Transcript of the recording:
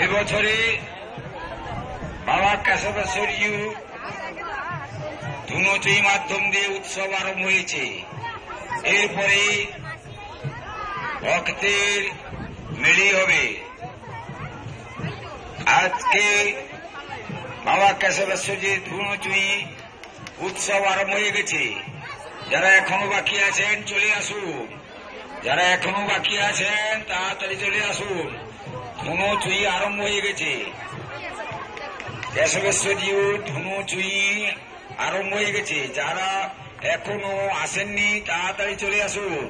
এবছরে বাবা কেশবেশ্বর জিউ ধুনুচুই মাধ্যম দিয়ে উৎসব আরম্ভ হয়েছে। এরপরে ভক্তের মেলি হবে। আজকে বাবা কেশবেশ্বরজির ধুনুচুই উৎসব আরম্ভ হয়ে গেছে। যারা এখনো বাকি আছেন চলে আসুন, যারা এখনো বাকি আছেন তাড়াতাড়ি চলে আসুন। ধুনুচুই আরম্ভ হয়ে গেছে। কেশবেশ্বরজিউ ধুনুচুই আরম্ভ হয়ে গেছে। যারা এখনো আসেননি তাড়াতাড়ি চলে আসুন।